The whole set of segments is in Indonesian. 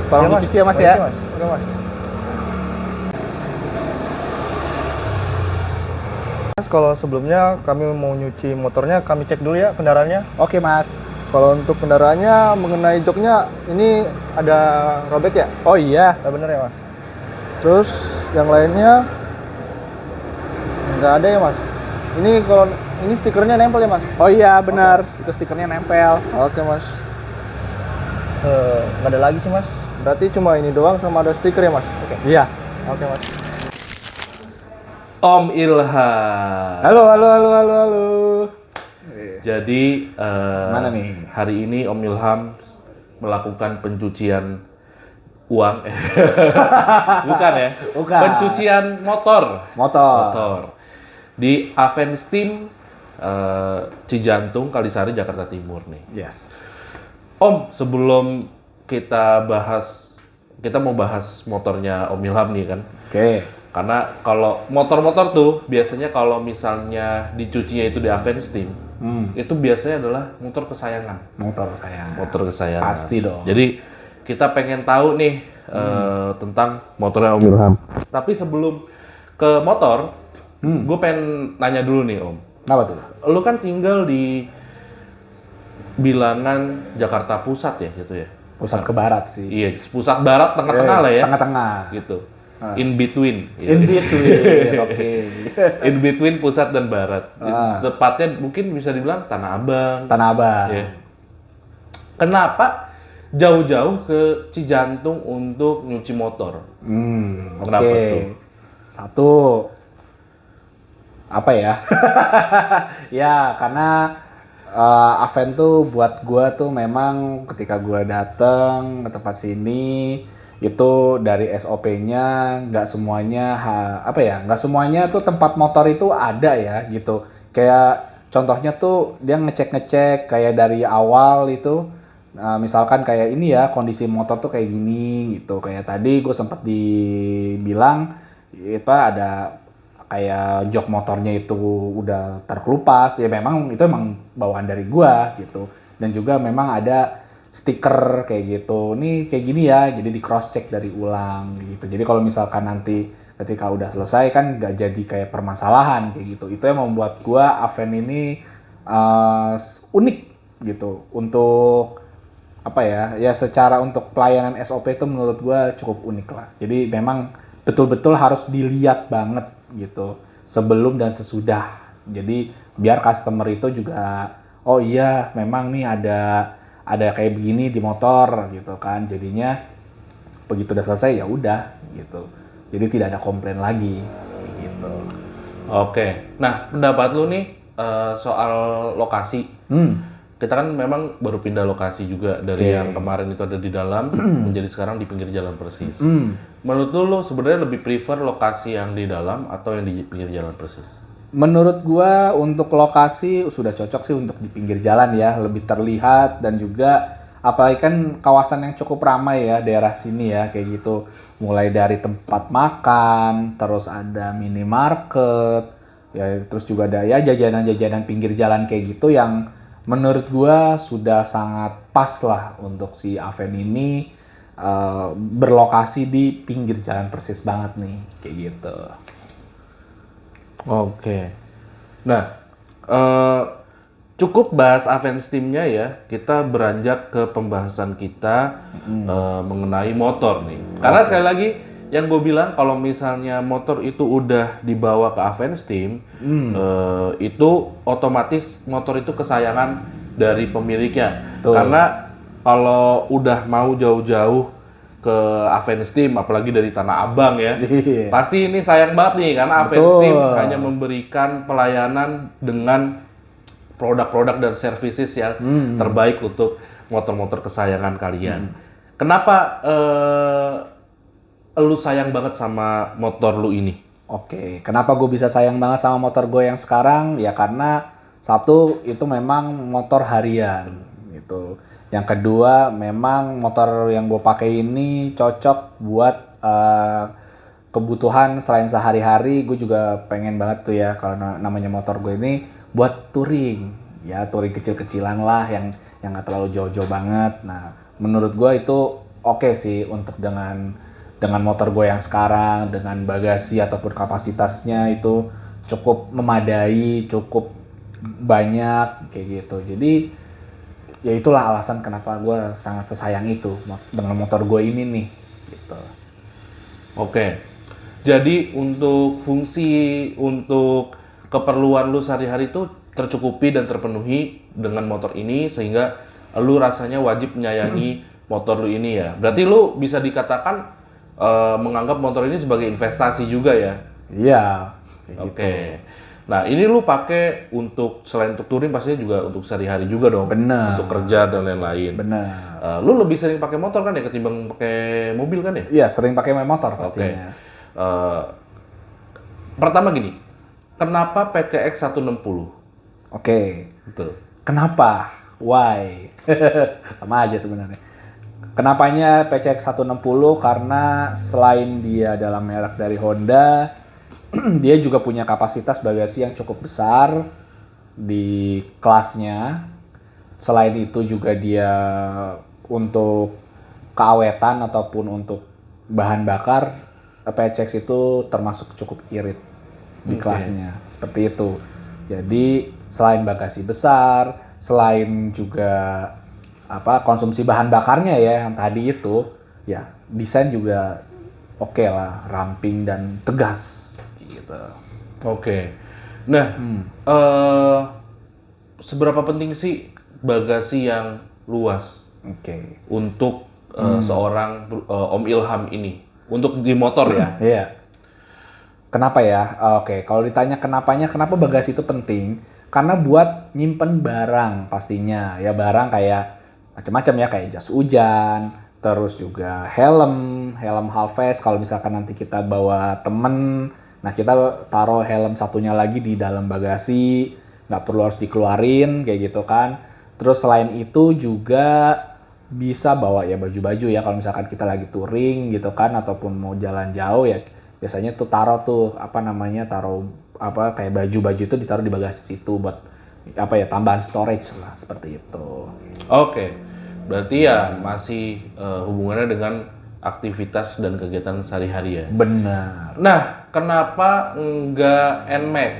Tolong dicuci ya Mas ya. Oke Mas. Mas, kalau sebelumnya kami mau nyuci motornya, kami cek dulu ya kendaraannya. Oke Mas. Kalau untuk kendaraannya mengenai joknya ini ada robek ya? Oh iya. Ya bener ya Mas. Terus yang lainnya nggak ada ya Mas. Ini kalau ini stikernya nempel ya Mas? Oh iya benar. Itu stikernya nempel. Oke Mas. Nggak ada lagi sih Mas. Berarti cuma ini doang sama ada stiker ya Mas? Oke. Iya. Oke Mas. Om Ilham. Halo. Jadi Mana nih? hari ini Om Ilham melakukan pencucian uang. Bukan ya? Bukan. Pencucian motor. Motor. Di Avensteam Cijantung, Kalisari, Jakarta Timur nih. Yes. Om, sebelum kita mau bahas motornya Om Ilham nih kan. Oke. Karena kalau motor-motor tuh biasanya kalau misalnya dicucinya itu di Avensteam, itu biasanya adalah motor kesayangan. Motor kesayangan. Pasti dong. Jadi kita pengen tahu nih tentang motornya Om Ilham. Tapi sebelum ke motor, gue pengen nanya dulu nih Om. Kenapa tuh? Lu kan tinggal di Bilangan Jakarta Pusat ya gitu ya? Pusat ke barat sih. Iya, pusat barat tengah-tengah lah ya. Tengah-tengah. Gitu. In between. In between. Oke. In between pusat dan barat. Tepatnya mungkin bisa dibilang Tanah Abang. Tanah Abang. Ya. Kenapa jauh-jauh ke Cijantung untuk nyuci motor? Kenapa tuh? Satu, apa ya? Ya, karena Aven tuh buat gua tuh memang ketika gua dateng ke tempat sini itu dari SOP-nya nggak semuanya nggak semuanya tuh tempat motor itu ada ya gitu. Kayak contohnya tuh dia ngecek kayak dari awal itu. Misalkan kayak ini ya, kondisi motor tuh kayak gini gitu. Kayak tadi gue sempat dibilang ada kayak jok motornya itu udah terkelupas. Ya memang itu emang bawaan dari gue gitu. Dan juga memang ada stiker kayak gitu. Ini kayak gini ya, jadi di cross check dari ulang gitu. Jadi kalau misalkan nanti ketika udah selesai kan nggak jadi kayak permasalahan kayak gitu. Itu yang membuat gue Aven ini unik gitu untuk secara untuk pelayanan SOP itu menurut gue cukup unik lah. Jadi memang betul-betul harus dilihat banget gitu sebelum dan sesudah. Jadi biar customer itu juga oh iya memang nih ada kayak begini di motor gitu kan. Jadinya begitu udah selesai ya udah gitu. Jadi tidak ada komplain lagi kayak gitu. Oke. Nah, pendapat lu nih soal lokasi. Kita kan memang baru pindah lokasi juga dari yang kemarin itu ada di dalam menjadi sekarang di pinggir jalan persis. Menurut lu sebenarnya lebih prefer lokasi yang di dalam atau yang di pinggir jalan persis? Menurut gua untuk lokasi sudah cocok sih untuk di pinggir jalan ya, lebih terlihat dan juga apalagi kan kawasan yang cukup ramai ya daerah sini ya kayak gitu. Mulai dari tempat makan, terus ada minimarket, ya terus juga ada ya jajanan-jajanan pinggir jalan kayak gitu yang menurut gua sudah sangat pas lah untuk si Aven ini berlokasi di pinggir jalan persis banget nih, kayak gitu. Oke. Nah, cukup bahas Avensteam-nya ya. Kita beranjak ke pembahasan kita mengenai motor nih. Karena sekali lagi yang gue bilang kalau misalnya motor itu udah dibawa ke Avensteam, itu otomatis motor itu kesayangan dari pemiliknya. Tuh. Karena kalau udah mau jauh-jauh ke Avensteam, apalagi dari Tanah Abang ya, pasti ini sayang banget nih karena Avensteam hanya memberikan pelayanan dengan produk-produk dan services yang terbaik untuk motor-motor kesayangan kalian. Kenapa lu sayang banget sama motor lu ini? Oke, kenapa gue bisa sayang banget sama motor gue yang sekarang? Ya karena satu, itu memang motor harian gitu. Yang kedua, memang motor yang gue pakai ini cocok buat kebutuhan selain sehari-hari. Gue juga pengen banget tuh ya kalau namanya motor gue ini buat touring. Ya touring kecil-kecilan lah yang nggak terlalu jauh-jauh banget. Nah, menurut gue itu oke sih untuk dengan motor gue yang sekarang, dengan bagasi ataupun kapasitasnya itu cukup memadai, cukup banyak kayak gitu. Jadi ya itulah alasan kenapa gue sangat sesayang itu dengan motor gue ini nih gitu. Oke. Jadi untuk fungsi, untuk keperluan lu sehari-hari itu tercukupi dan terpenuhi dengan motor ini sehingga lu rasanya wajib menyayangi motor lu ini ya. Berarti lu bisa dikatakan menganggap motor ini sebagai investasi juga ya. Iya. Kayak Oke. gitu. Nah, ini lu pakai untuk selain untuk touring pastinya juga untuk sehari-hari juga dong. Bener. Untuk kerja dan lain-lain. Benar. Lu lebih sering pakai motor kan ya ketimbang pakai mobil kan ya? Iya, sering pakai motor Oke. pastinya. Pertama gini, kenapa PCX 160? Oke. Betul. Kenapa? Why? Sama aja sebenarnya. Kenapanya PCX 160? Karena selain dia adalah merek dari Honda, dia juga punya kapasitas bagasi yang cukup besar di kelasnya. Selain itu juga dia untuk keawetan ataupun untuk bahan bakar, PCX itu termasuk cukup irit di kelasnya. Seperti itu. Jadi selain bagasi besar, selain juga konsumsi bahan bakarnya ya yang tadi itu, ya desain juga oke lah, ramping dan tegas gitu. Oke. Nah, seberapa penting sih bagasi yang luas Oke. untuk seorang Om Ilham ini? Untuk di motor ya? Iya. Kenapa ya? Oke, kalau ditanya kenapa bagasi itu penting? Karena buat nyimpen barang pastinya. Ya barang kayak macam-macam ya, kayak jas hujan, terus juga helm half face kalau misalkan nanti kita bawa temen. Nah, kita taruh helm satunya lagi di dalam bagasi, nggak perlu harus dikeluarin kayak gitu kan. Terus selain itu juga bisa bawa ya baju-baju ya kalau misalkan kita lagi touring gitu kan ataupun mau jalan jauh ya biasanya tuh taruh kayak baju-baju itu ditaruh di bagasi situ buat tambahan storage lah seperti itu. Oke. Berarti ya masih hubungannya dengan aktivitas dan kegiatan sehari-hari ya? Benar. Nah, kenapa enggak NMAX?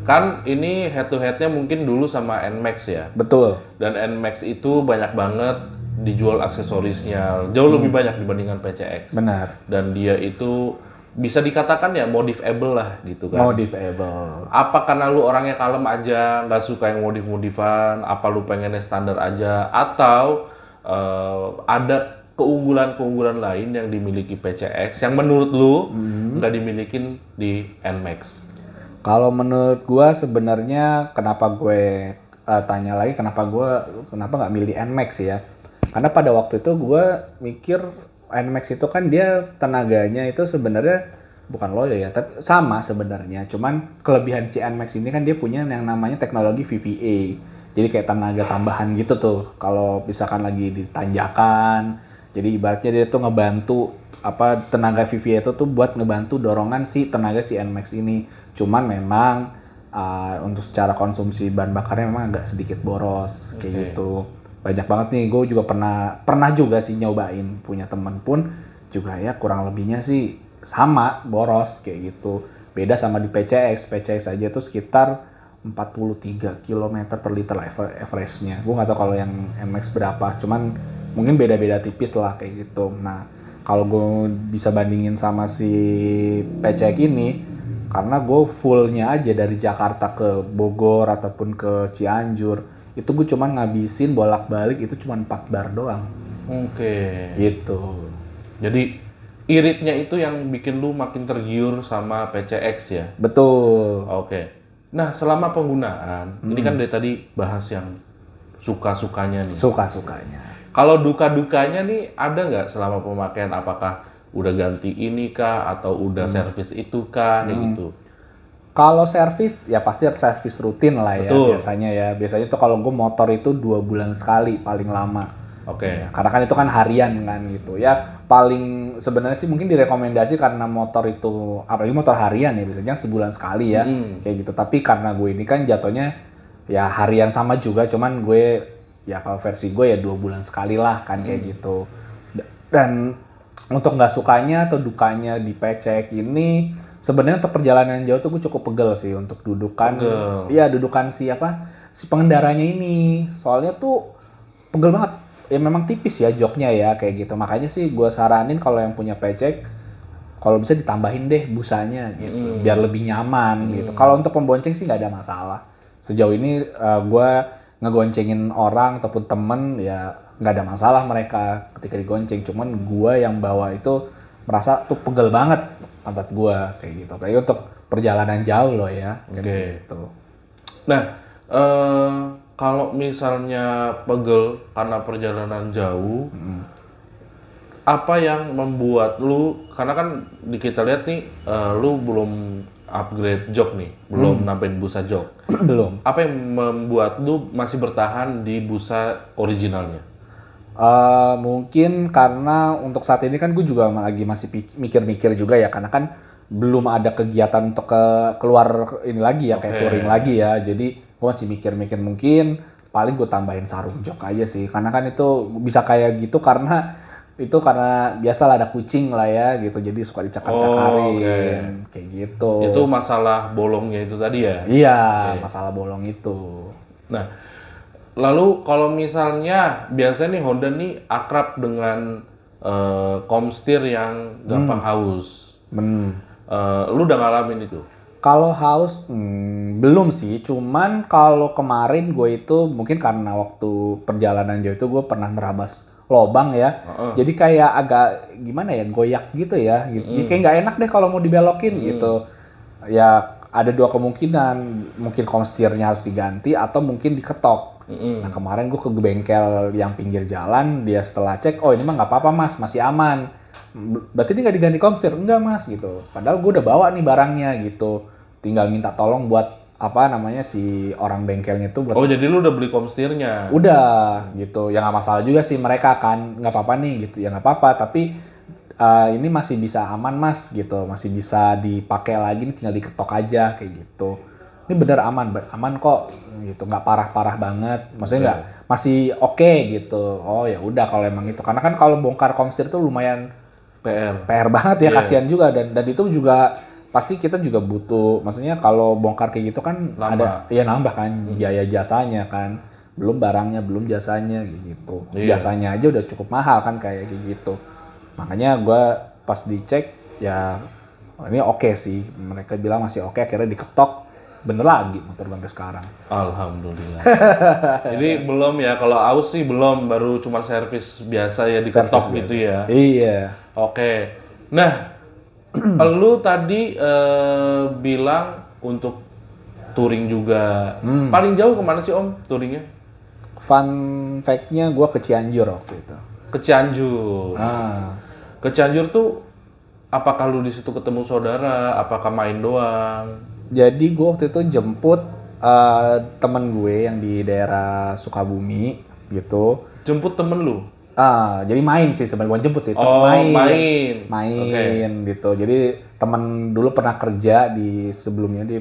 Kan ini head to head-nya mungkin dulu sama NMAX ya? Betul. Dan NMAX itu banyak banget dijual aksesorisnya, jauh lebih banyak dibandingkan PCX. Benar. Dan dia itu bisa dikatakan ya modif-able lah gitu kan. Modif-able. Apa karena lu orangnya kalem aja, nggak suka yang modif-modifan, apa lu pengennya standar aja, atau ada keunggulan-keunggulan lain yang dimiliki PCX yang menurut lu nggak dimilikin di NMAX? Kalau menurut gua sebenarnya kenapa gue tanya lagi kenapa nggak milih NMAX ya? Karena pada waktu itu gua mikir NMAX itu kan dia tenaganya itu sebenarnya bukan loyo ya, tapi sama sebenarnya. Cuman kelebihan si NMAX ini kan dia punya yang namanya teknologi VVA. Jadi kayak tenaga tambahan gitu tuh. Kalau misalkan lagi di tanjakan, jadi ibaratnya dia tuh ngebantu tenaga VVA itu tuh buat ngebantu dorongan si tenaga si NMAX ini. Cuman memang untuk secara konsumsi bahan bakarnya memang agak sedikit boros kayak gitu. Banyak banget nih, gue juga pernah juga sih nyobain, punya temen pun juga ya kurang lebihnya sih sama boros kayak gitu. Beda sama di PCX aja tuh sekitar 43 km per liter average-nya. Gue nggak tahu kalau yang NMAX berapa, cuman mungkin beda-beda tipis lah kayak gitu. Nah, kalau gue bisa bandingin sama si PCX ini, karena gue fullnya aja dari Jakarta ke Bogor ataupun ke Cianjur, itu gue cuman ngabisin bolak-balik itu cuman 4 bar doang. Oke. Gitu. Jadi iritnya itu yang bikin lu makin tergiur sama PCX ya? Betul. Oke. Nah, selama penggunaan, ini kan dari tadi bahas yang suka-sukanya nih. Suka-sukanya. Kalau duka-dukanya nih ada nggak selama pemakaian? Apakah udah ganti ini kah? Atau udah servis itu kah? Kayak gitu. Kalau servis, ya pasti servis rutin lah ya. Betul. Biasanya ya. Biasanya tuh kalau gue motor itu 2 bulan sekali paling lama. Oke. Ya, karena kan itu kan harian kan gitu ya. Paling sebenarnya sih mungkin direkomendasi karena motor itu, apalagi motor harian ya, biasanya sebulan sekali ya. Kayak gitu. Tapi karena gue ini kan jatuhnya ya harian sama juga, cuman gue ya kalau versi gue ya 2 bulan sekali lah kan kayak gitu. Dan untuk nggak sukanya atau dukanya di pecek ini, sebenarnya untuk perjalanan jauh tuh gue cukup pegel sih untuk dudukan. Pegel. Iya, dudukan si pengendaranya ini. Soalnya tuh pegel banget. Ya memang tipis ya joknya ya kayak gitu. Makanya sih gue saranin kalau yang punya pecek, kalau bisa ditambahin deh busanya gitu, biar lebih nyaman gitu. Kalau untuk pembonceng sih nggak ada masalah. Sejauh ini gue ngegoncengin orang ataupun temen ya nggak ada masalah mereka ketika digonceng. Cuman gue yang bawa itu merasa tuh pegel banget pantat gue kayak gitu. Kayak untuk perjalanan jauh loh ya. Kayak gitu. Nah, kalau misalnya pegel karena perjalanan jauh, apa yang membuat lu, karena kan kita lihat nih, lu belum upgrade jok nih, belum nambahin busa jok. Belum. Apa yang membuat lu masih bertahan di busa originalnya? Mungkin karena untuk saat ini kan gue juga lagi masih mikir-mikir juga ya, karena kan belum ada kegiatan untuk keluar ini lagi ya, kayak touring lagi ya. Jadi gue masih mikir-mikir, mungkin paling gue tambahin sarung jok aja sih, karena kan itu bisa kayak gitu karena biasalah ada kucing lah ya gitu, jadi suka dicakar-cakarin kayak gitu. Itu masalah bolongnya itu tadi ya? Iya, masalah bolong itu. Nah, lalu kalau misalnya biasanya nih Honda nih akrab dengan komstir yang gampang haus. Lu udah ngalamin itu? Kalau haus belum sih, cuman kalau kemarin gue itu mungkin karena waktu perjalanan jauh itu gue pernah nerabas lobang ya, jadi kayak agak gimana ya, goyak gitu ya, gitu. Jadi kayak nggak enak deh kalau mau dibelokin gitu. Ya ada dua kemungkinan, mungkin konstirnya harus diganti atau mungkin diketok. Nah kemarin gue ke bengkel yang pinggir jalan, dia setelah cek, oh ini mah nggak apa-apa mas, masih aman. Berarti ini nggak diganti konstir? Enggak mas gitu. Padahal gue udah bawa nih barangnya gitu. Tinggal minta tolong buat si orang bengkelnya tuh. Oh jadi lu udah beli komstirnya? Udah gitu. Ya nggak masalah juga sih mereka kan. Nggak apa-apa nih gitu. Ya nggak apa-apa. Tapi ini masih bisa aman mas gitu. Masih bisa dipakai lagi nih, tinggal diketok aja kayak gitu. Ini bener aman kok gitu. Nggak parah-parah banget. Maksudnya nggak, masih oke gitu. Oh ya udah kalau emang itu. Karena kan kalau bongkar komstir tuh lumayan PR banget ya, kasihan juga, dan itu juga pasti kita juga butuh, maksudnya kalau bongkar kayak gitu kan nambah kan biaya jasanya kan, belum barangnya, belum jasanya gitu. Jasanya aja udah cukup mahal kan kayak gitu. Makanya gue pas dicek ya ini oke sih, mereka bilang masih oke, akhirnya diketok, bener lagi motor sampai sekarang. Alhamdulillah. Ini belum ya, kalau aus sih belum, baru cuma servis biasa ya, diketok gitu ya. Iya. Oke. Nah, lu tadi bilang untuk touring juga. Paling jauh kemana sih Om touringnya? Fun fact-nya gue ke Cianjur waktu itu. Ke Cianjur. Ke Cianjur tuh apakah lu di situ ketemu saudara? Apakah main doang? Jadi gue waktu itu jemput temen gue yang di daerah Sukabumi gitu. Jemput temen lu? Jadi main sih sebenarnya, bukan jemput sih. Main gitu. Jadi temen dulu pernah kerja di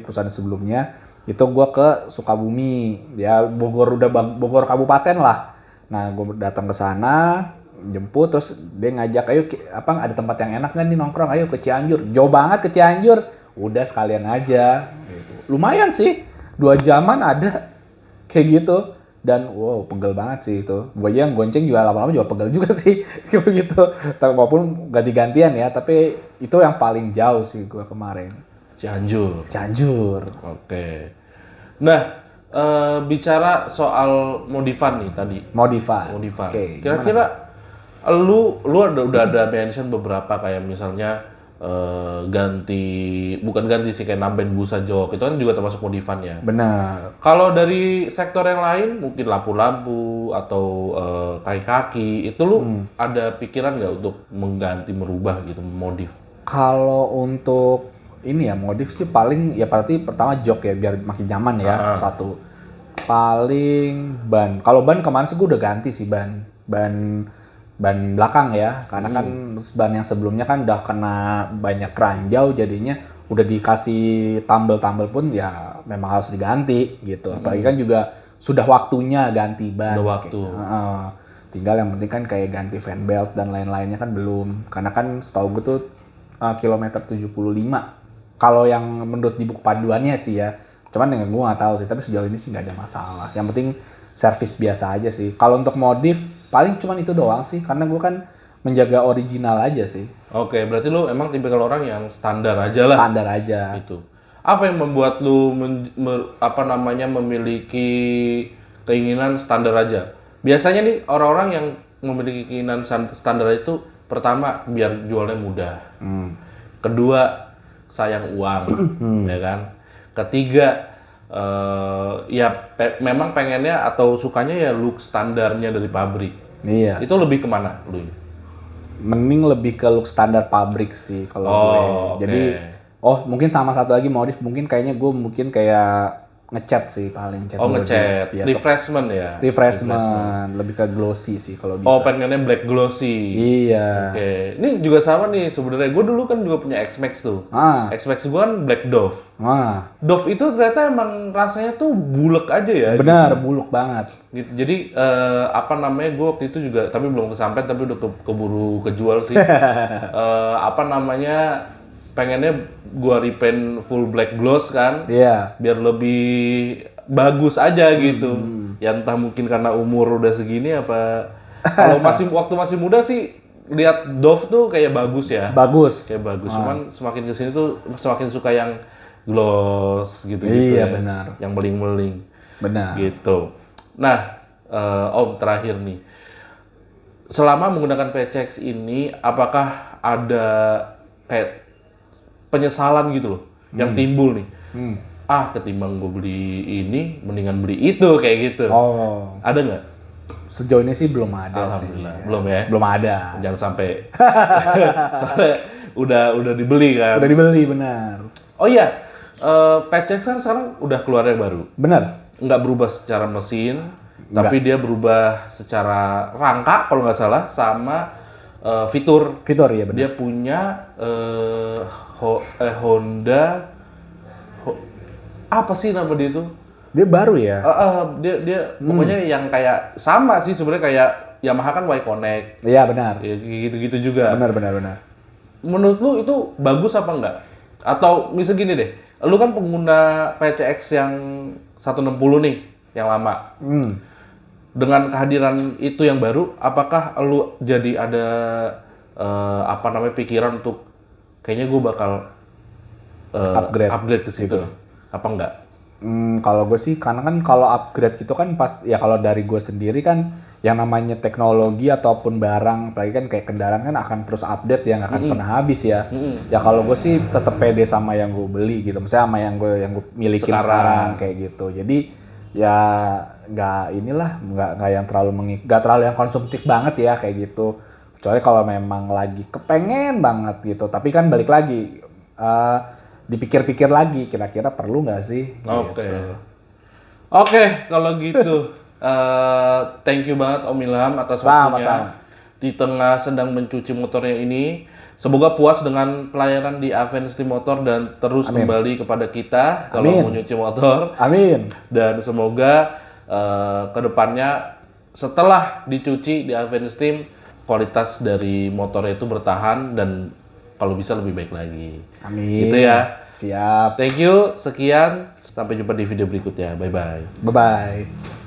perusahaan sebelumnya. Itu gue ke Sukabumi, ya Bogor Kabupaten lah. Nah gue datang ke sana, jemput, terus dia ngajak, ayo ada tempat yang enak nggak nih nongkrong, ayo ke Cianjur. Jauh banget ke Cianjur. Udah sekalian aja. Gitu. Lumayan sih, 2 jaman ada kayak gitu. Dan wow, pegel banget sih itu. Gue yang gonceng juga lama-lama juga pegel juga sih gitu. Walaupun ganti-gantian ya, tapi itu yang paling jauh sih gue kemarin. Cianjur. Oke. Nah, bicara soal modifan nih tadi. Modifan. Oke, Kira-kira lu udah ada mention beberapa, kayak misalnya bukan ganti sih, kayak nambahin busa jok, itu kan juga termasuk modifan ya. Benar. Kalau dari sektor yang lain, mungkin lampu-lampu atau kaki-kaki, itu lu ada pikiran nggak untuk mengganti, merubah gitu, modif? Kalau untuk ini ya modif sih paling ya berarti pertama jok ya, biar makin nyaman ya. Satu. Paling ban. Kalau ban kemarin sih gue udah ganti sih ban belakang ya, karena kan ban yang sebelumnya kan udah kena banyak ranjau, jadinya udah dikasih tambel pun ya memang harus diganti gitu. Apalagi kan juga sudah waktunya ganti ban. Udah waktu. Tinggal yang penting kan kayak ganti fan belt dan lain-lainnya kan belum. Karena kan setahu gue tuh kilometer 75. Kalau yang menurut di buku panduannya sih ya. Cuman dengan gue nggak tahu sih, tapi sejauh ini sih nggak ada masalah. Yang penting servis biasa aja sih. Kalau untuk modif paling cuman itu doang sih, karena gue kan menjaga original aja sih. Oke, berarti lu emang tipikal orang yang standar aja lah. Standar aja. Itu. Apa yang membuat lu memiliki keinginan standar aja? Biasanya nih orang-orang yang memiliki keinginan standar itu pertama biar jualnya mudah. Kedua sayang uang, ya kan? Ketiga memang pengennya atau sukanya ya look standarnya dari pabrik. Iya. Itu lebih kemana lu? Mending lebih ke look standar pabrik sih kalau gue. oke. Jadi mungkin sama satu lagi modif, mungkin kayaknya gue kayak ngecat sih paling cat body. Ngecat. Ya, Refreshment ya? refreshment, lebih ke glossy sih kalau bisa. Pengennya black glossy. Iya. Oke. Ini juga sama nih sebenarnya. Gue dulu kan juga punya X-Max tuh. X-Max gue kan black Dove. Dove itu ternyata emang rasanya tuh bulek aja ya. Benar, buluk banget. Gitu. Jadi gue waktu itu juga, tapi belum kesampean, tapi udah keburu kejual sih. Pengennya gua repaint full black gloss kan, biar lebih bagus aja gitu. Ya entah mungkin karena umur udah segini apa. Kalau waktu masih muda sih lihat Dove tuh kayak bagus ya. Bagus. Kayak bagus. Cuman semakin kesini tuh semakin suka yang gloss gitu Iya, ya. benar. Yang meling-meling. Benar. Gitu. Nah, Om terakhir nih. Selama menggunakan PCX ini, apakah ada kayak penyesalan gitu loh yang timbul nih? Ketimbang gue beli ini, mendingan beli itu kayak gitu. Ada nggak? Sejauh ini sih belum ada sih. Alhamdulillah. Belum ya? Belum ada. Jangan sampai. Soalnya udah dibeli kan? Udah dibeli, benar. Oh iya, PCX kan sekarang udah keluar yang baru. Benar. Nggak berubah secara mesin, tapi dia berubah secara rangka kalau nggak salah, sama fitur. Fitur, ya benar. Dia punya Honda, apa sih nama dia itu? Dia baru ya? Dia pokoknya yang kayak sama sih sebenarnya, kayak Yamaha kan Y-Connect. Iya, benar. Ya, gitu-gitu juga. Benar. Menurut lu itu bagus apa enggak? Atau misal gini deh, lu kan pengguna PCX yang 160 nih, yang lama. Dengan kehadiran itu yang baru, apakah lu jadi ada pikiran untuk kayaknya gue bakal upgrade ke situ? Gitu. Apa enggak? Kalau gue sih, karena kan kalau upgrade gitu kan ya kalau dari gue sendiri kan yang namanya teknologi ataupun barang, apalagi kan kayak kendaraan kan akan terus update ya, nggak akan pernah habis ya. Ya kalau gue sih tetap pede sama yang gue beli gitu, misalnya sama yang gue milikin sekarang kayak gitu. Jadi ya nggak yang terlalu yang konsumtif banget ya kayak gitu. Kecuali kalau memang lagi kepengen banget gitu. Tapi kan balik lagi, dipikir-pikir lagi kira-kira perlu nggak sih? Oke, kalau gitu. Thank you banget Om Ilham atas waktunya. Di tengah sedang mencuci motornya ini, semoga puas dengan pelayanan di Avensteam Motor dan terus kembali kepada kita kalau mau nyuci motor. Amin. Dan semoga kedepannya setelah dicuci di Avensteam, kualitas dari motornya itu bertahan dan kalau bisa lebih baik lagi. Amin. Gitu ya. Siap. Thank you. Sekian. Sampai jumpa di video berikutnya. Bye-bye. Bye-bye.